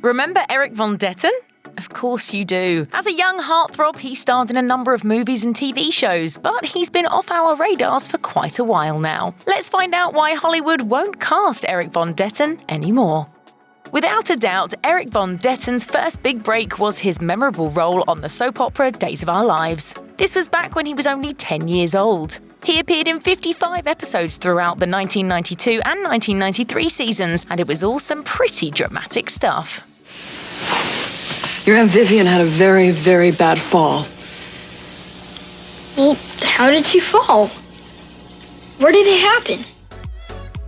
Remember Erik von Detten? Of course you do. As a young heartthrob, he starred in a number of movies and TV shows, but he's been off our radars for quite a while now. Let's find out why Hollywood won't cast Erik von Detten anymore. Without a doubt, Erik von Detten's first big break was his memorable role on the soap opera Days of Our Lives. This was back when he was only 10 years old. He appeared in 55 episodes throughout the 1992 and 1993 seasons, and it was all some pretty dramatic stuff. Your Aunt Vivian had a very, very bad fall. Well, how did she fall? Where did it happen?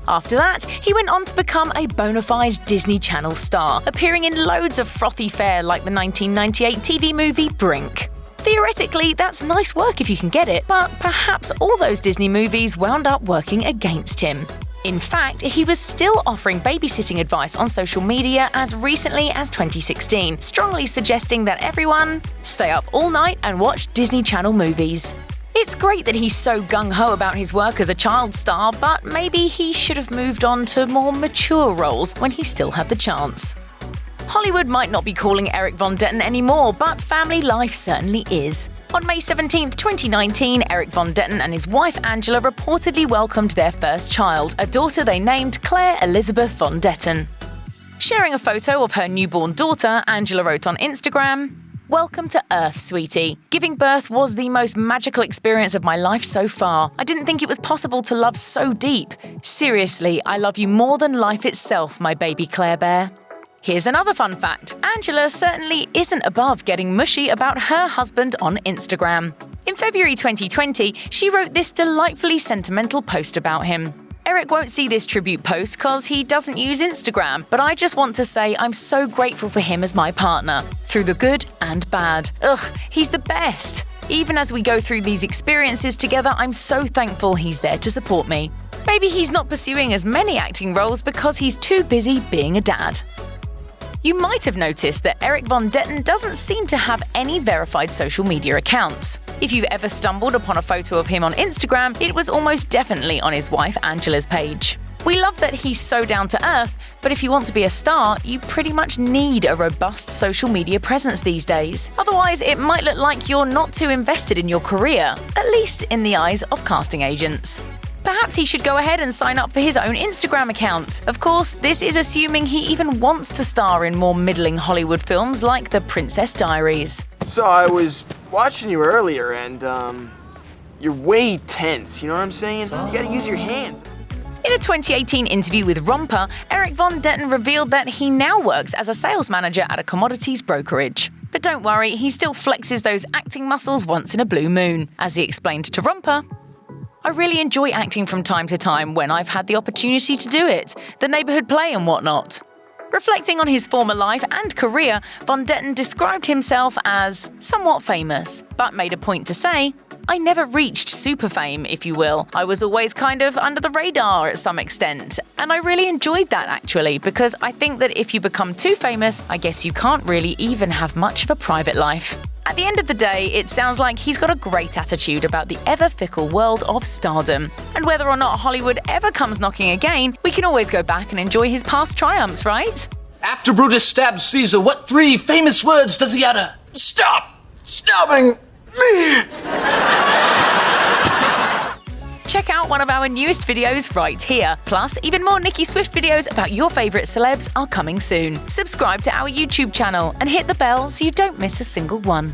After that, he went on to become a bona fide Disney Channel star, appearing in loads of frothy fare like the 1998 TV movie Brink. Theoretically, that's nice work if you can get it, but perhaps all those Disney movies wound up working against him. In fact, he was still offering babysitting advice on social media as recently as 2016, strongly suggesting that everyone stay up all night and watch Disney Channel movies. It's great that he's so gung-ho about his work as a child star, but maybe he should have moved on to more mature roles when he still had the chance. Hollywood might not be calling Erik von Detten anymore, but family life certainly is. On May 17, 2019, Erik von Detten and his wife Angela reportedly welcomed their first child, a daughter they named Claire Elizabeth von Detten. Sharing a photo of her newborn daughter, Angela wrote on Instagram, "Welcome to Earth, sweetie. Giving birth was the most magical experience of my life so far. I didn't think it was possible to love so deep. Seriously, I love you more than life itself, my baby Claire Bear." Here's another fun fact. Angela certainly isn't above getting mushy about her husband on Instagram. In February 2020, she wrote this delightfully sentimental post about him. Erik won't see this tribute post cause he doesn't use Instagram, but I just want to say I'm so grateful for him as my partner, through the good and bad. He's the best. Even as we go through these experiences together, I'm so thankful he's there to support me. Maybe he's not pursuing as many acting roles because he's too busy being a dad. You might have noticed that Erik von Detten doesn't seem to have any verified social media accounts. If you've ever stumbled upon a photo of him on Instagram, it was almost definitely on his wife Angela's page. We love that he's so down to earth, but if you want to be a star, you pretty much need a robust social media presence these days. Otherwise, it might look like you're not too invested in your career, at least in the eyes of casting agents. Perhaps he should go ahead and sign up for his own Instagram account. Of course, this is assuming he even wants to star in more middling Hollywood films like The Princess Diaries. So I was watching you earlier and, you're way tense, you know what I'm saying? You gotta use your hands. In a 2018 interview with Romper, Erik von Detten revealed that he now works as a sales manager at a commodities brokerage. But don't worry, he still flexes those acting muscles once in a blue moon. As he explained to Romper, "I really enjoy acting from time to time when I've had the opportunity to do it, the neighborhood play and whatnot." Reflecting on his former life and career, von Detten described himself as somewhat famous, but made a point to say, "I never reached super fame, if you will. I was always kind of under the radar at some extent, and I really enjoyed that actually, because I think that if you become too famous, I guess you can't really even have much of a private life." At the end of the day, it sounds like he's got a great attitude about the ever-fickle world of stardom. And whether or not Hollywood ever comes knocking again, we can always go back and enjoy his past triumphs, right? After Brutus stabs Caesar, what three famous words does he utter? Stop stabbing me! Check out one of our newest videos right here. Plus, even more Nicki Swift videos about your favourite celebs are coming soon. Subscribe to our YouTube channel and hit the bell so you don't miss a single one.